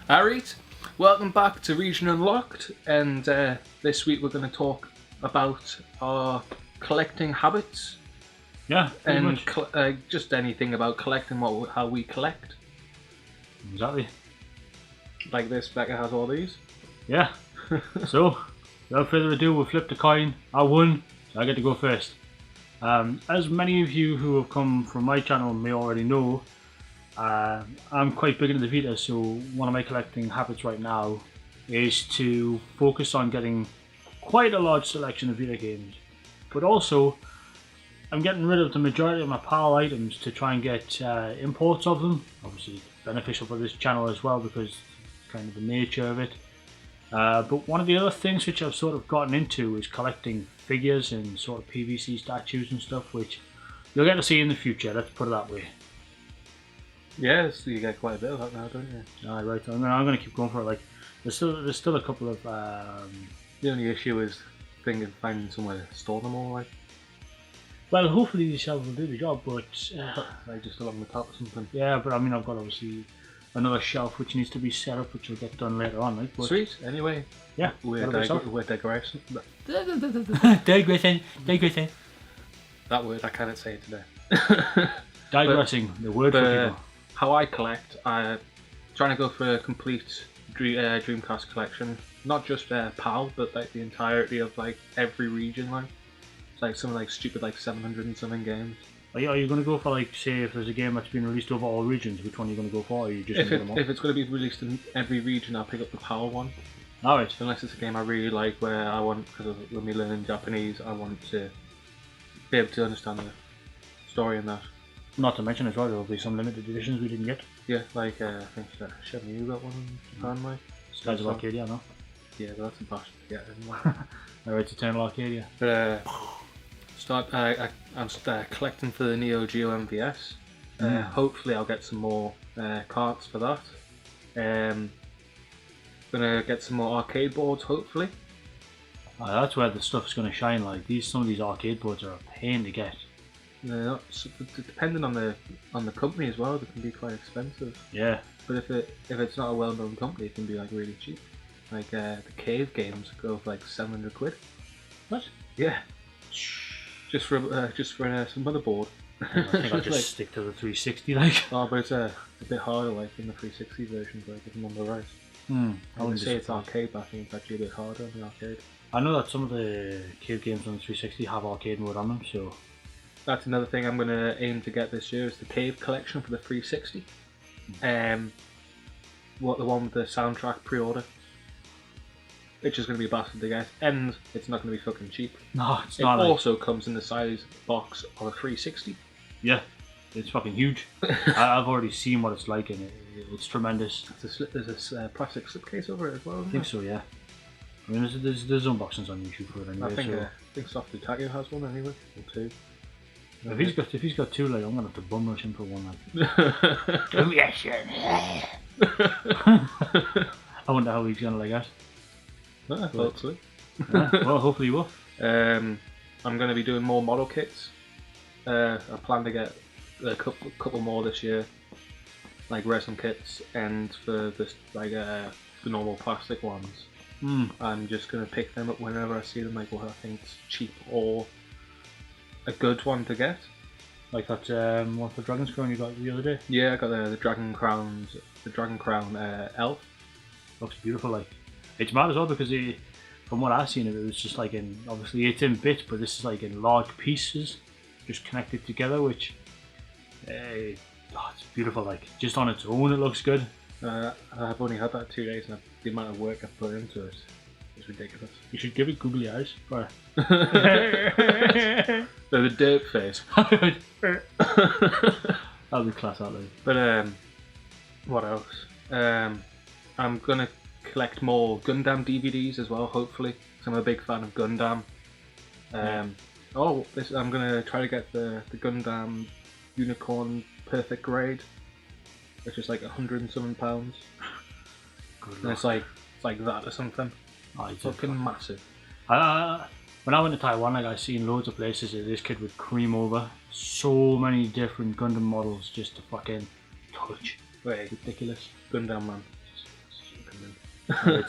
Alright, welcome back to Region Unlocked, and this week we're going to talk about our collecting habits. Yeah, and just anything about collecting, how we collect. Exactly. Like this, Becca has all these. Yeah. So, without further ado, we'll flip the coin. I won, so I get to go first. As many of you who have come from my channel may already know, I'm quite big into the Vita, so one of my collecting habits right now is to focus on getting quite a large selection of Vita games. But also, I'm getting rid of the majority of my PAL items to try and get imports of them. Obviously beneficial for this channel as well because it's kind of the nature of it. But one of the other things which I've sort of gotten into is collecting figures and sort of PVC statues and stuff, which you'll get to see in the future, let's put it that way. Yes, you get quite a bit of that now, don't you? Right, I'm gonna keep going for it. Like, there's still a couple of. The only issue is finding somewhere to store them all, like. Well, hopefully these shelves will do the job, but like just along the top or something. Yeah, but I mean, I've got obviously another shelf which needs to be set up, which will get done later on, right? But sweet. Anyway. Yeah. We're digressing. Digressing. That word I can't say today. Digressing, the word for people. How I collect, I'm trying to go for a complete Dreamcast collection. Not just PAL, but like the entirety of like every region. Like it's like something like stupid like 700 and something games. Are you going to go for, like, say if there's a game that's been released over all regions, which one are you going to go for? Or are you just if it's going to be released in every region, I'll pick up the PAL one. Alright. Unless it's a game I really like, where I want, because when we learn Japanese, I want to be able to understand the story in that. Not to mention as well, there will be some limited editions we didn't get. Yeah, like I think Shenmue got one in Japan, like. Skies of Arcadia, no? Yeah, but that's a bastard to get anyway. Alright, Eternal Arcadia. I'm collecting for the Neo Geo MVS. Hopefully I'll get some more carts for that. Gonna get some more arcade boards, hopefully. That's where the stuff's gonna shine. Like some of these arcade boards are a pain to get. Depending on the company as well, they can be quite expensive. Yeah. But if it's not a well-known company, it can be like really cheap. Like the Cave games go for like 700 quid. What? Yeah. Just for some motherboard. I think I'll just stick to the 360, like. Oh, but it's a bit harder, like in the 360 versions, like if I'm on the right. I wouldn't say it's arcade, but I think it's actually a bit harder on the arcade. I know that some of the Cave games on the 360 have arcade mode on them, so. That's another thing I'm gonna aim to get this year is the Cave collection for the 360. The one with the soundtrack pre-order. Which is going to be a bastard to get, and it's not going to be fucking cheap. No, it's not. It also comes in the size box of a 360. Yeah, it's fucking huge. I've already seen what it's like, and it's tremendous. There's a plastic slipcase over it as well. I think so, yeah. I mean, there's unboxings on YouTube for it anyway. I think Soft Taco has one anyway, or two. If he's got two, like, I'm gonna have to bum rush him for one. Like. Give me a shit. I wonder how he's gonna like that. Hopefully. Well, hopefully you will. I'm going to be doing more model kits. I plan to get a couple more this year, like resin kits, and for this like the normal plastic ones. I'm just going to pick them up whenever I see them, like what I think is cheap or a good one to get. Like that one for Dragon's Crown you got the other day. Yeah, I got the Dragon Crown elf. Looks beautiful, like. It's mad as well because from what I've seen of it, was just like obviously it's in bits, but this is like in large pieces, just connected together, which it's beautiful. Like just on its own, it looks good. I've only had that 2 days, and the amount of work I've put into it is ridiculous. You should give it googly eyes. The dirt face. That'll be class out there. But what else? I'm gonna collect more Gundam DVDs as well, hopefully, because I'm a big fan of Gundam. I'm gonna try to get the Gundam Unicorn Perfect Grade, which is like £100 and something. And it's like that or something. It's fucking massive. When I went to Taiwan, like I seen loads of places that this kid would cream over so many different Gundam models just to fucking touch. Wait, ridiculous. Gundam man. Right.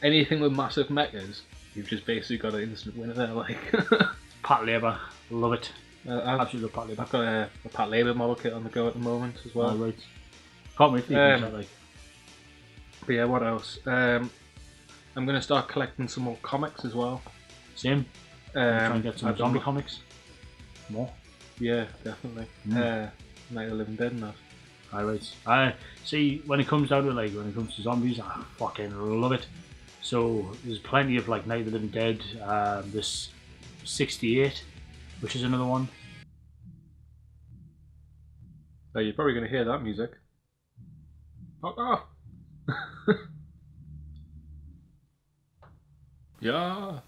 Anything with massive mechas, you've just basically got an instant winner there. Like, Pat Labour, love it. I've Absolutely love Pat Labour. got a Pat Labour model kit on the go at the moment as well. Right. Can't wait for you to like. But yeah, what else? I'm gonna start collecting some more comics as well. Same. Try and get some I've zombie been- comics. More. Yeah, definitely. Night of the Living Dead and that. Right. I see when it comes down to when it comes to zombies, I fucking love it. So there's plenty of like Night of the Living Dead. This 68, which is another one. Oh, you're probably gonna hear that music. Fuck off. Yeah.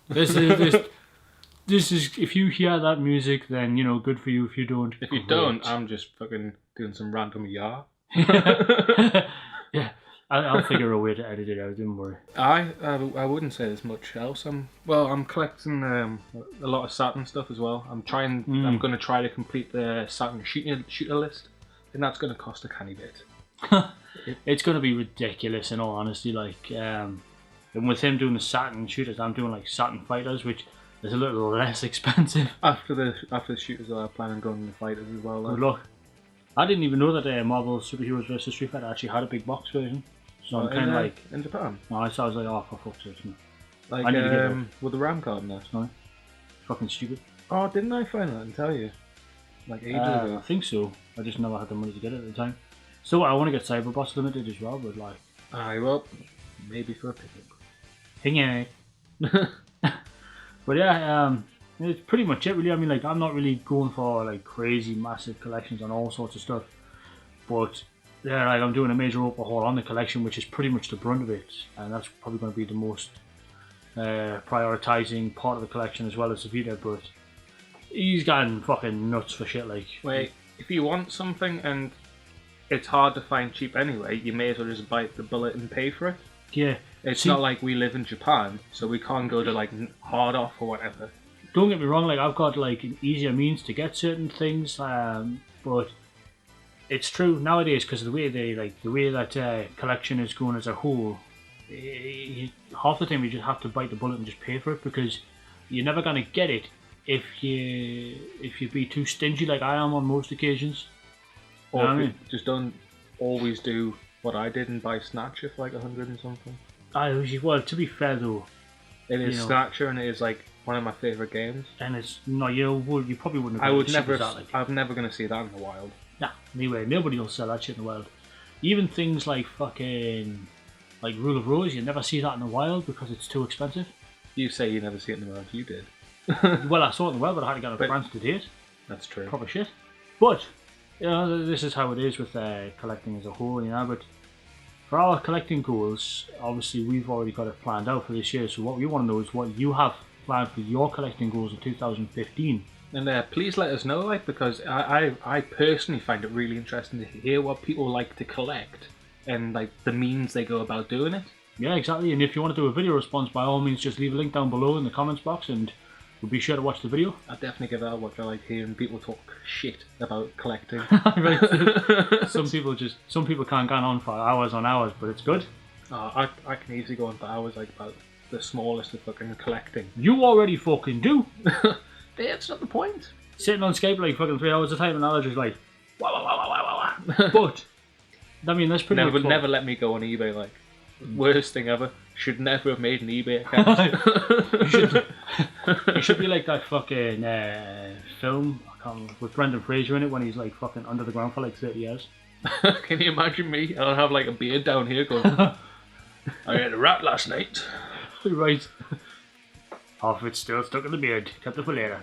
This is if you hear that music, then you know good for you. If you don't, If you don't, I'm just fucking doing some random yeah. Yeah, I'll figure a way to edit it out. Don't worry. I wouldn't say there's much else. I'm collecting a lot of Saturn stuff as well. I'm gonna try to complete the Saturn shooter list, and that's gonna cost a canny bit. It's going to be ridiculous in all honesty. Like, and with him doing the Saturn shooters, I'm doing like Saturn fighters, which is a little less expensive. After the shooters, I plan on going to the fighters as well. Good luck. I didn't even know that Marvel Superheroes vs Street Fighter actually had a big box version. So I'm kind of like in Japan. No, I was like, oh, for fuck's sake, man. Like I need to get that. with the RAM card and that. No, fucking stupid. Oh, didn't I find that and tell you? Like ages I ago. think so. I just never had the money to get it at the time. So I want to get Cyberbots Limited as well, but like, Aye, well, maybe for a pickup. hang But yeah, it's pretty much it really. I mean, like, I'm not really going for like crazy massive collections on all sorts of stuff, but yeah, like I'm doing a major overhaul on the collection, which is pretty much the brunt of it, and that's probably going to be the most prioritizing part of the collection as well as the Vita. But he's gotten fucking nuts for shit. Like, Wait, if you want something and it's hard to find cheap anyway, you may as well just bite the bullet and pay for it. yeah, It's See- not like we live in Japan, so we can't go to like hard off or whatever. don't get me wrong. Like, I've got like an easier means to get certain things, but it's true nowadays because of the way that collection is going as a whole. Half the time you just have to bite the bullet and just pay for it because you're never gonna get it if you be too stingy like I am on most occasions. Or You know if what I you mean? just don't always do what I did and buy Snatcher for like 100 and something. Well, to be fair though, It is You know. Snatcher and it is like one of my favourite games. and it's no, you probably wouldn't. I Have would it never, as that, like, I'm never going to see that in the wild. nah, anyway, nobody will sell that shit in the wild. Even things like fucking like Rule of Rose, you never see that in the wild because it's too expensive. You say you never see it in the wild, you did. Well, I saw it in the wild, but I had to get it But- to France to date. That's true. Proper shit. But you know, this is how it is with collecting as a whole, you know. But for our collecting goals, obviously we've already got it planned out for this year. So what we want to know is what you have planned for your collecting goals in 2015. And please let us know, like, because I personally find it really interesting to hear what people like to collect and like the means they go about doing it. Yeah, exactly. And if you want to do a video response, by all means, just leave a link down below in the comments box, and we'll be sure to watch the video. I definitely give that a watch. I like hearing people talk shit about collecting. Right. Some people can't go on for hours on hours, but it's good. I can easily go on for hours like about the smallest of fucking collecting. You already fucking do. That's not the point. Sitting on Skype like fucking 3 hours a time, and now they're just like, wah, wah, wah, wah, wah, wah. But I mean, that's pretty much what- Never let me go on eBay. Like worst thing ever. Should never have made an eBay account. You should be like that fucking film I can't remember, with Brendan Fraser in it when he's like fucking under the ground for like 30 years. Can you imagine me? I'll have like a beard down here going, I had a rat last night. Right. Half of it's still stuck in the beard. Kept it for later.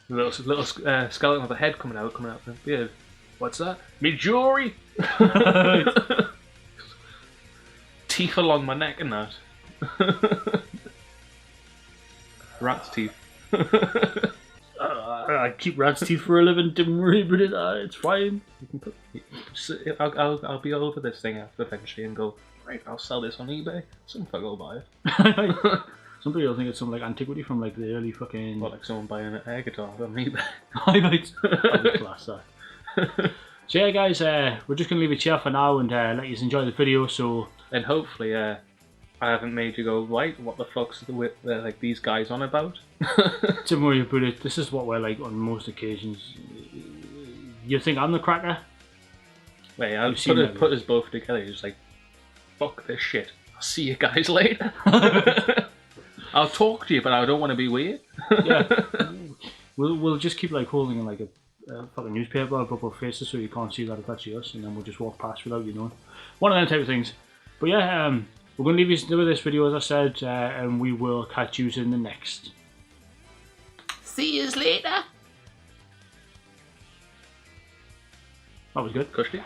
Little skeleton with a head coming out from the beard. What's that? Me jewelry. Teeth along my neck and that. Rat's teeth. I keep rat's teeth for a living, don't worry about it. It's fine. You can put. I'll be over this thing after eventually and go. Right, I'll sell this on eBay. Some fuck will buy it. Some people think it's some like antiquity from like the early fucking. Or like someone buying an air guitar on eBay. I might. I would class that. So yeah, guys, we're just gonna leave it here for now and let you enjoy the video. So And hopefully, I haven't made you go, right, what the fuck's like these guys on about? don't worry about it. This is what we're like on most occasions. You think I'm the cracker? Wait, I'll You've seen that, put us both together. Just like, fuck this shit. I'll see you guys later. I'll talk to you, but I don't want to be weird. Yeah. We'll just keep like holding in like a fucking newspaper above our faces so you can't see that it's actually us, and then we'll just walk past without you knowing. One of them type of things. But yeah, we're going to leave you with this video, as I said, and we will catch you in the next. See you later. That was good. Kushti.